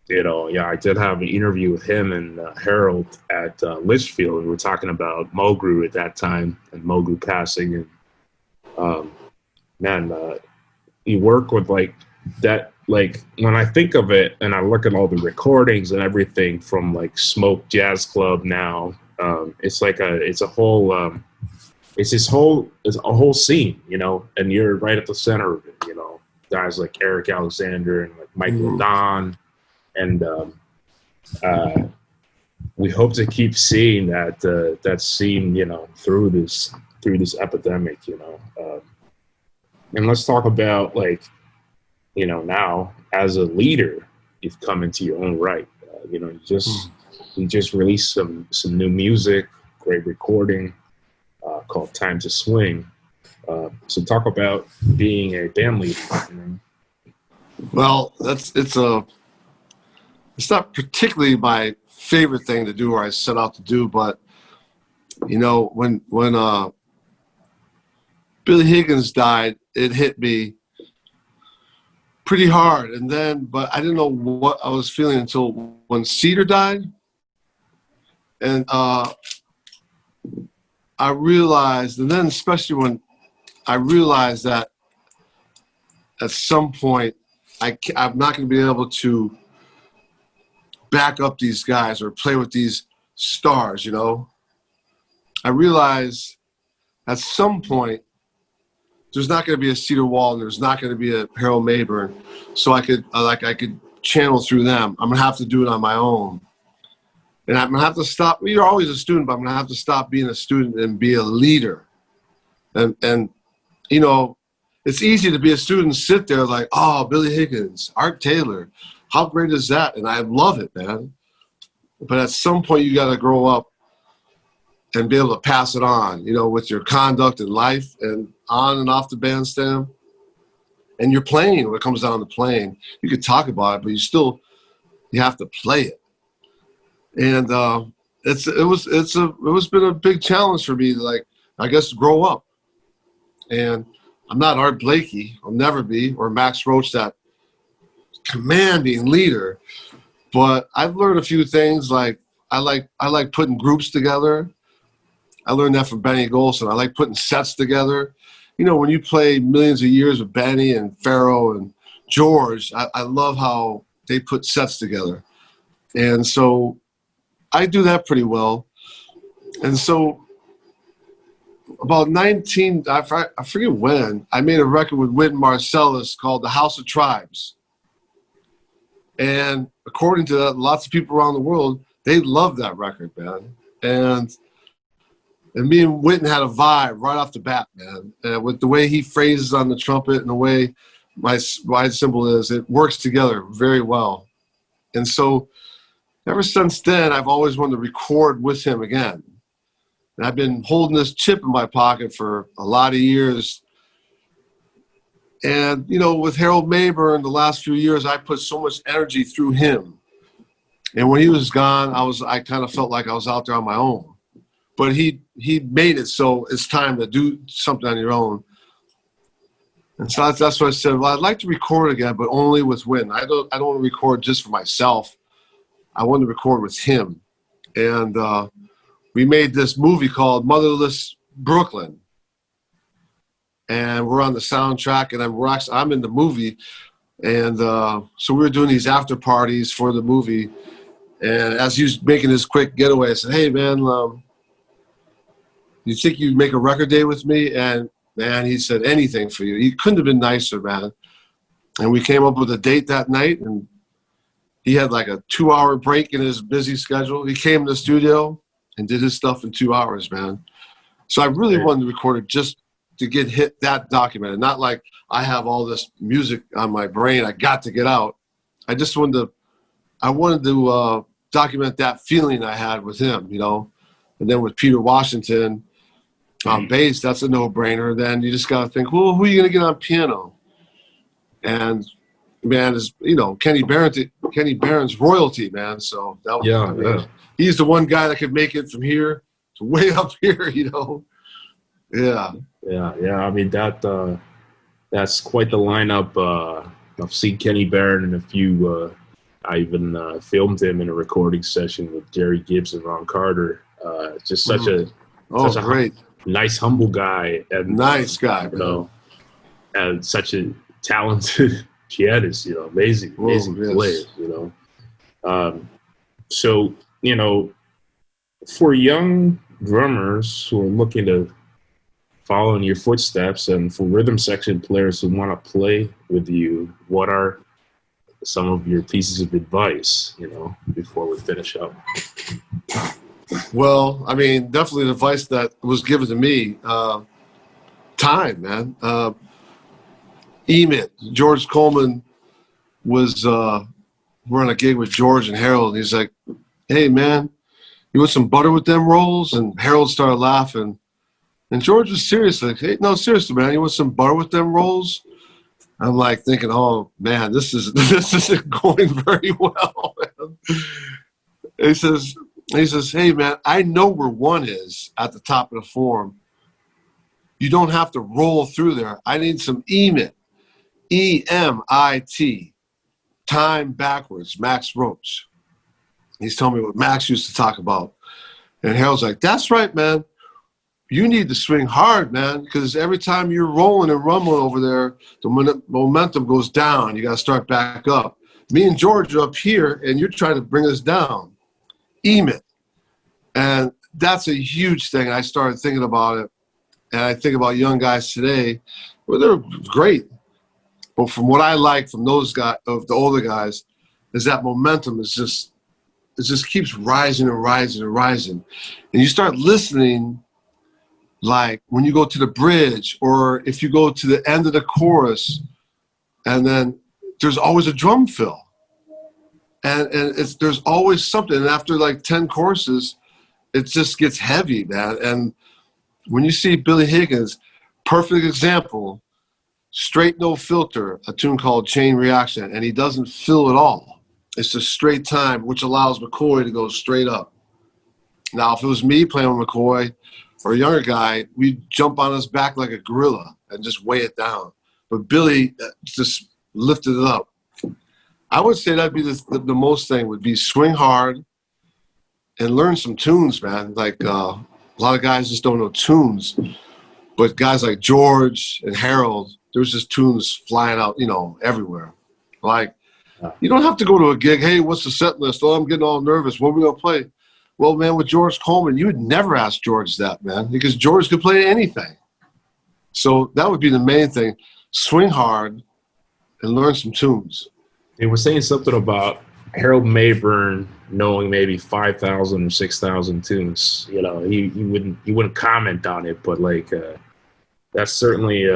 did have an interview with him and Harold at Litchfield. We were talking about Mulgrew at that time, and Mulgrew passing. And you work with like that. Like, when I think of it and I look at all the recordings and everything from like Smoke Jazz Club now, it's a whole scene, and you're right at the center of it. Guys like Eric Alexander and like Michael Don. And we hope to keep seeing that scene, through this epidemic, And let's talk about, like, now as a leader, you've come into your own right. You just released some new music, great recording called "Time to Swing." So talk about being a band leader. Well, it's not particularly my favorite thing to do or I set out to do, but, when Billy Higgins died, it hit me pretty hard. But I didn't know what I was feeling until when Cedar died. And I realized, and then especially when I realized that at some point I'm not going to be able to back up these guys or play with these stars, I realized at some point there's not going to be a Cedar Wall and there's not going to be a Harold Mayburn, so I could channel through them. I'm going to have to do it on my own. And I'm going to have to stop. You're always a student, but I'm going to have to stop being a student and be a leader. And it's easy to be a student and sit there like, oh, Billy Higgins, Art Taylor. How great is that? And I love it, man. But at some point, you got to grow up and be able to pass it on, with your conduct in life and on and off the bandstand. And you're playing when it comes down to playing. You could talk about it, but you have to play it. And it's been a big challenge for me, like, I guess, to grow up. And I'm not Art Blakey, I'll never be, or Max Roach, that commanding leader, but I've learned a few things. Like, I like putting groups together. I learned that from Benny Golson. I like putting sets together. You know, when you play millions of years with Benny and Pharoah and George, I love how they put sets together. And so I do that pretty well. And so about 19, I forget when, I made a record with Wynton Marsalis called The House of Tribes. And according to that, lots of people around the world, they love that record, man. And me and Wynton had a vibe right off the bat, man. And with the way he phrases on the trumpet and the way my ride cymbal is, it works together very well. And so ever since then, I've always wanted to record with him again. And I've been holding this chip in my pocket for a lot of years. And, you know, with Harold Mayburn, the last few years, I put so much energy through him. And when he was gone, I kind of felt like I was out there on my own. But he made it so it's time to do something on your own. And so that's what I said. Well, I'd like to record again, but only with Wynton. I don't want to record just for myself. I want to record with him. And we made this movie called Motherless Brooklyn. And we're on the soundtrack, and I'm in the movie. And so we were doing these after parties for the movie. And as he was making this quick getaway, I said, hey, man, you think you'd make a record day with me? And, man, he said, anything for you. He couldn't have been nicer, man. And we came up with a date that night, and he had like a 2-hour break in his busy schedule. He came to the studio and did his stuff in 2 hours, man. So I really wanted to record it just to get that documented. Not like I have all this music on my brain I got to get out. I wanted to document that feeling I had with him, you know. And then with Peter Washington on bass, that's a no-brainer. Then you just got to think, well, who are you going to get on piano? And, man, is, you know, Kenny Barron's royalty, man. So that was, he's the one guy that could make it from here to way up here, you know. Yeah. I mean, that's quite the lineup. I've seen Kenny Barron in a few. I even filmed him in a recording session with Jerry Gibbs and Ron Carter. Just such a great, nice, humble guy, and nice guy, you know, and such a talented pianist. You know, amazing player. You know, so you know, for young drummers who are looking to follow in your footsteps, and for rhythm section players who want to play with you, what are some of your pieces of advice, you know, before we finish up? Well, I mean, definitely the advice that was given to me, time, man. Emit, George Coleman was, we're on a gig with George and Harold, and he's like, hey, man, you want some butter with them rolls? And Harold started laughing. And George was serious, like, hey, no, seriously, man, you want some butter with them rolls? I'm like thinking, oh man, this isn't going very well, man. He says, hey man, I know where one is at the top of the form. You don't have to roll through there. I need some Emit, E-M-I-T, time backwards, Max Roach. He's telling me what Max used to talk about. And Harold's like, that's right, man. You need to swing hard, man, because every time you're rolling and rumbling over there, the momentum goes down. You got to start back up. Me and George are up here, and you're trying to bring us down. Emit. And that's a huge thing. I started thinking about it, and I think about young guys today. Well, they're great. But from what I like from those guys, of the older guys, is that momentum is just, it just keeps rising and rising and rising. And you start listening, like when you go to the bridge, or if you go to the end of the chorus, and then there's always a drum fill. And there's always something. And after like 10 courses, it just gets heavy, man. And when you see Billy Higgins, perfect example, straight no filter, a tune called Chain Reaction, and he doesn't fill at all. It's just straight time, which allows McCoy to go straight up. Now, if it was me playing with McCoy, or a younger guy, we'd jump on his back like a gorilla and just weigh it down. But Billy just lifted it up. I would say that'd be the most thing, would be swing hard and learn some tunes, man. Like A lot of guys just don't know tunes. But guys like George and Harold, there was just tunes flying out, everywhere. Like, you don't have to go to a gig. Hey, what's the set list? Oh, I'm getting all nervous. What are we going to play? Well, man, with George Coleman, you would never ask George that, man, because George could play anything. So that would be the main thing. Swing hard and learn some tunes. They were saying something about Harold Mayburn knowing maybe 5,000 or 6,000 tunes. He wouldn't comment on it, but like that's certainly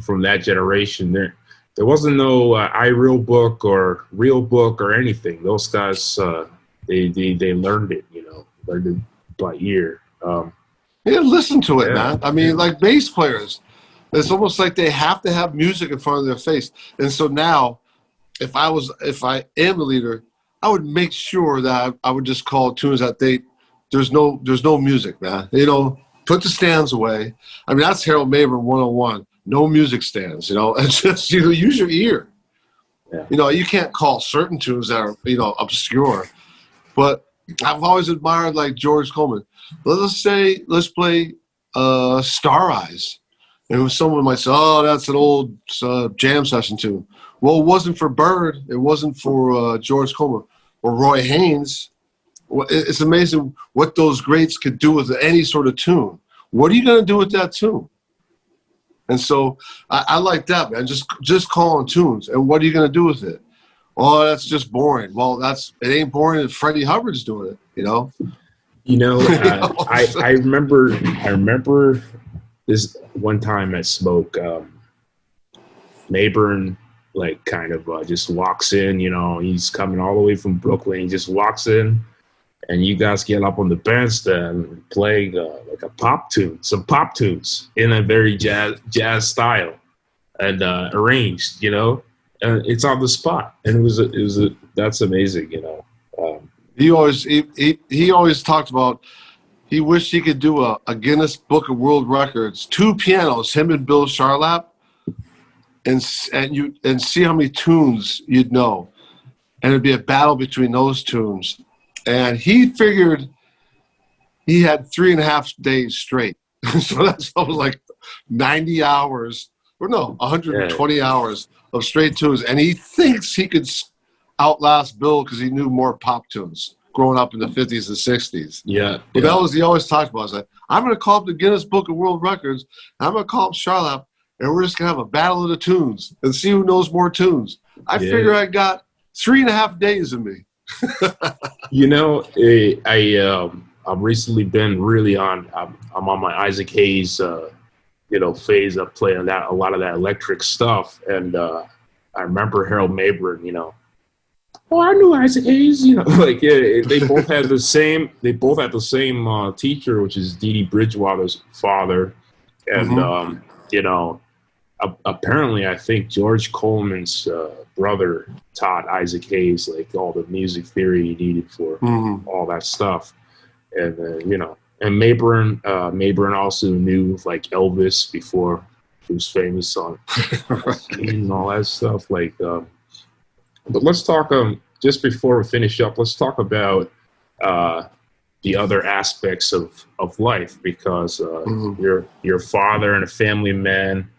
from that generation. There wasn't no iReal book or Real Book or anything. Those guys they learned it, learned it by ear. Listen to it, man. I mean, like bass players, it's almost like they have to have music in front of their face. And so now, if I am a leader, I would make sure that I would just call tunes that there's no music, man. Put the stands away. I mean, that's Harold Mayburn 101. No music stands, and just use your ear. Yeah. You can't call certain tunes that are, obscure. But I've always admired like George Coleman. Let's play Star Eyes. And someone might say, oh, that's an old jam session tune. Well, it wasn't for Bird. It wasn't for George Coleman or Roy Haynes. It's amazing what those greats could do with any sort of tune. What are you going to do with that tune? And so I like that, man. Just calling tunes. And what are you going to do with it? Oh, that's just boring. Well, it ain't boring if Freddie Hubbard's doing it, I remember this one time at Smoke, Mayburn like kind of just walks in, he's coming all the way from Brooklyn. He just walks in and you guys get up on the bandstand playing like a pop tune, some pop tunes in a very jazz style and arranged, and it's on the spot. And that's amazing, He always talked about, he wished he could do a Guinness Book of World Records, 2 pianos, him and Bill Charlap, and see how many tunes you'd know. And it'd be a battle between those tunes. And he figured he had 3.5 days straight. So that's like 90 hours, or no, 120 hours of straight tunes. And he thinks he could outlast Bill because he knew more pop tunes growing up in the 50s and 60s. Yeah. But that was, he always talked about, I was like, I'm going to call up the Guinness Book of World Records, I'm going to call up Charlap, and we're just going to have a battle of the tunes and see who knows more tunes. I figure I got 3.5 days in me. I've recently been really I'm on my Isaac Hayes, phase of playing that, a lot of that electric stuff. And I remember Harold Mayburn, oh, I knew Isaac Hayes, they both had the same, teacher, which is Dee Dee Bridgewater's father. And, apparently I think George Coleman's brother taught Isaac Hayes, like all the music theory he needed for all that stuff. And, and Mayburn also knew like Elvis before he was famous on and all that stuff. Like, but let's talk, just before we finish up, let's talk about the other aspects of life, because your father and a family man.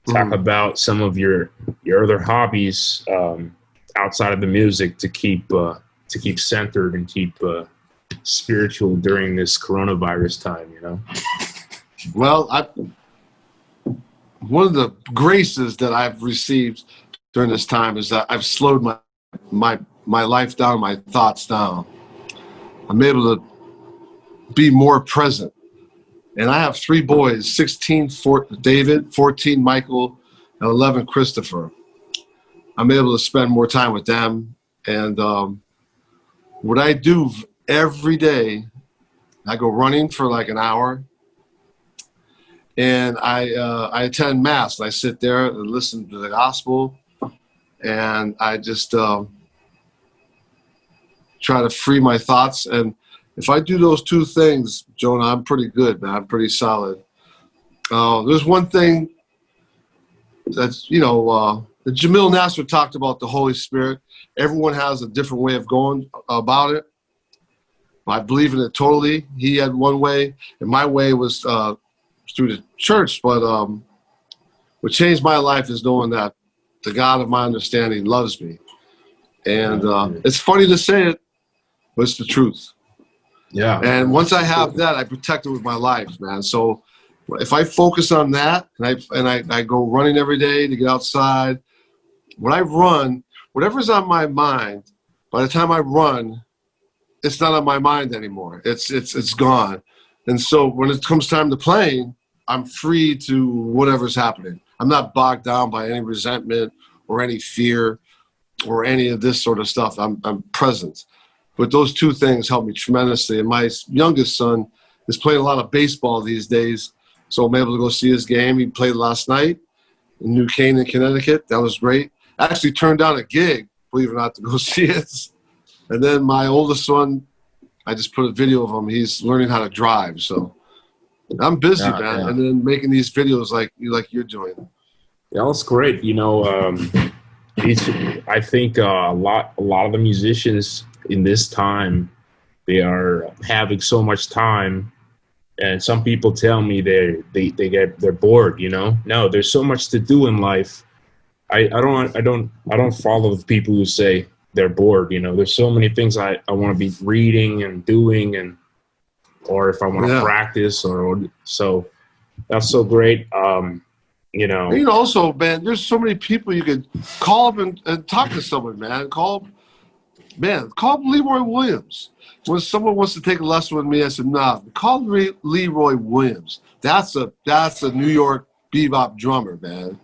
Talk about some of your other hobbies outside of the music to keep centered and keep spiritual during this coronavirus time. Well, one of the graces that I've received during this time is that I've slowed my life down, my thoughts down. I'm able to be more present. And I have 3 boys, 16 David, 14 Michael, and 11 Christopher. I'm able to spend more time with them. And what I do every day, I go running for like an hour. And I attend Mass. And I sit there and listen to the gospel. And I just try to free my thoughts. And if I do those 2 things, Jonah, I'm pretty good, man. I'm pretty solid. There's one thing that's, Jamil Nasser talked about the Holy Spirit. Everyone has a different way of going about it. I believe in it totally. He had one way, and my way was through the church. But what changed my life is knowing that the God of my understanding loves me. And it's funny to say it, but it's the truth. Yeah. And once I have that, I protect it with my life, man. So if I focus on that, and I go running every day to get outside, when I run, whatever's on my mind, by the time I run, it's not on my mind anymore. It's gone. And so when it comes time to playing, I'm free to whatever's happening. I'm not bogged down by any resentment or any fear or any of this sort of stuff. I'm present. But those two things help me tremendously. And my youngest son is playing a lot of baseball these days, so I'm able to go see his game. He played last night in New Canaan, Connecticut. That was great. I actually turned down a gig, believe it or not, to go see it. And then my oldest son, I just put a video of him. He's learning how to drive. So I'm busy, man. Yeah. And then making these videos like you're doing. Yeah, that's great. You know, I think a lot of the musicians in this time, they are having so much time, and some people tell me they're bored. You know, no, there's so much to do in life. I don't follow the people who say they're bored. You know, there's so many things I want to be reading and doing, or if I want to practice, or so that's so great. You know, and also, man, there's so many people you could call up and talk to someone, man. Call up Leroy Williams. When someone wants to take a lesson with me, I said, nah, call Leroy Williams. That's a New York bebop drummer, man.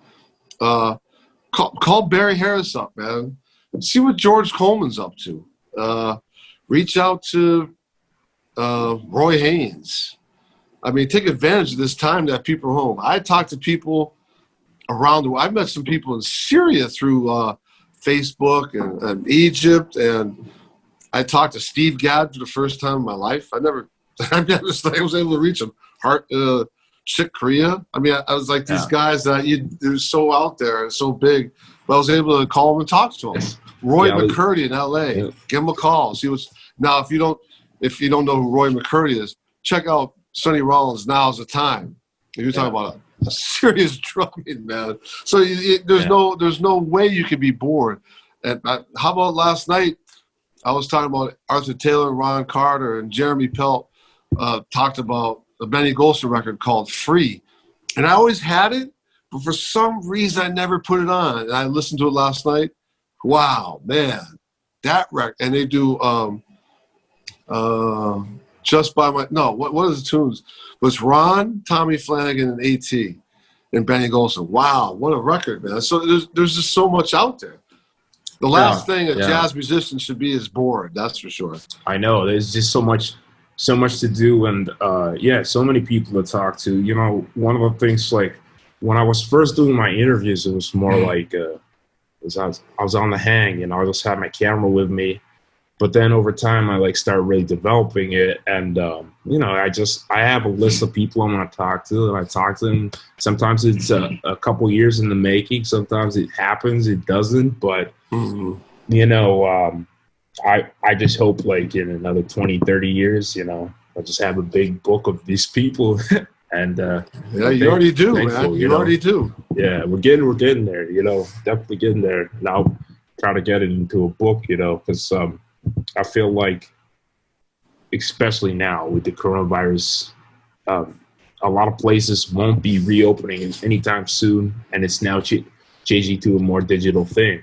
Call Barry Harris up, man. See what George Coleman's up to. Reach out to Roy Haynes. I mean, take advantage of this time that people are home. I talk to people around the world. I've met some people in Syria through Facebook and Egypt, and I talked to Steve Gadd for the first time in my life. I was able to reach him. Chick Korea. I mean, I was like these guys that they're so out there and so big, but I was able to call them and talk to them. Roy McCurdy in L.A. Give him a call. See what's now. If you don't know who Roy McCurdy is, check out Sonny Rollins. Now's the time. If you're talking about a serious drumming, man. So there's no way you can be bored. And how about last night? I was talking about Arthur Taylor, Ron Carter, and Jeremy Pelt talked about a Benny Golson record called Free. And I always had it, but for some reason I never put it on. And I listened to it last night. Wow, man, that record. And they do Just By My, no, what is the tunes? It was Ron, Tommy Flanagan, and A.T. and Benny Golson. Wow, what a record, man. So there's just so much out there. The last thing a jazz musician should be is bored, that's for sure. I know, there's just so much to do, and so many people to talk to. You know, one of the things, like when I was first doing my interviews, it was more like I was on the hang, and I just had my camera with me. But then over time, I started really developing it, and you know, I have a list of people I want to talk to, and I talk to them. Sometimes it's a couple years in the making. Sometimes it happens, it doesn't. But you know, I just hope in another 20, 30 years, you know, I'll just have a big book of these people. And you already do, man. You already do. Yeah, we're getting there. You know, definitely getting there. And I'll try to get it into a book. You know, because I feel like, especially now with the coronavirus, a lot of places won't be reopening anytime soon, and it's now changing to a more digital thing.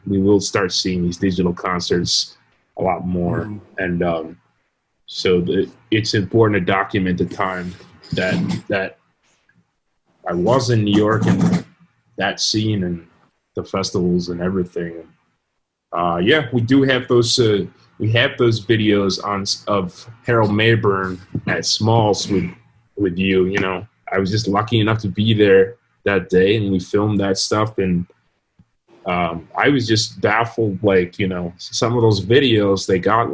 We will start seeing these digital concerts a lot more, and so it's important to document the time that I was in New York and that scene and the festivals and everything. We do have those. We have those videos of Harold Mayburn at Smalls with you. You know, I was just lucky enough to be there that day, and we filmed that stuff. And I was just baffled. You know, some of those videos, they got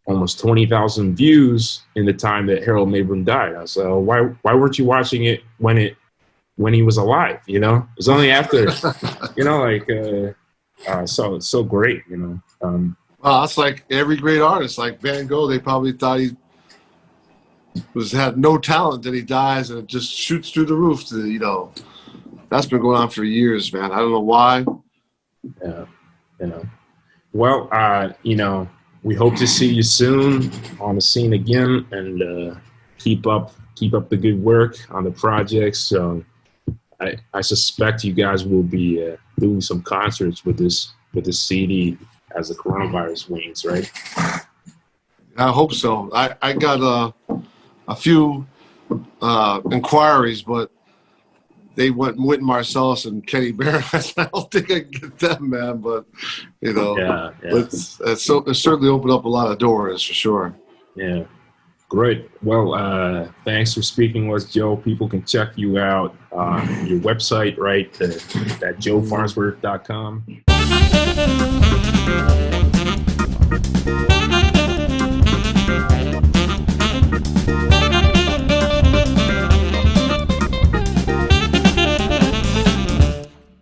almost 20,000 views in the time that Harold Mayburn died. I was like, why weren't you watching it when he was alive? You know, it was only after. You know, so it's so great. You know. It's like every great artist, like Van Gogh. They probably thought he had no talent, then he dies, and it just shoots through the roof. That's been going on for years, man. I don't know why. Yeah, Well, we hope to see you soon on the scene again, and keep up the good work on the projects. I suspect you guys will be doing some concerts with this CD as the coronavirus wanes, right? I hope so. I got a few inquiries, but they went Wynton Marsalis and Kenny Barron. I don't think I can get them, man. But Yeah. it's certainly opened up a lot of doors for sure. Yeah. Great. Well, thanks for speaking with us, Joe. People can check you out on your website, right? At joefarnsworth.com.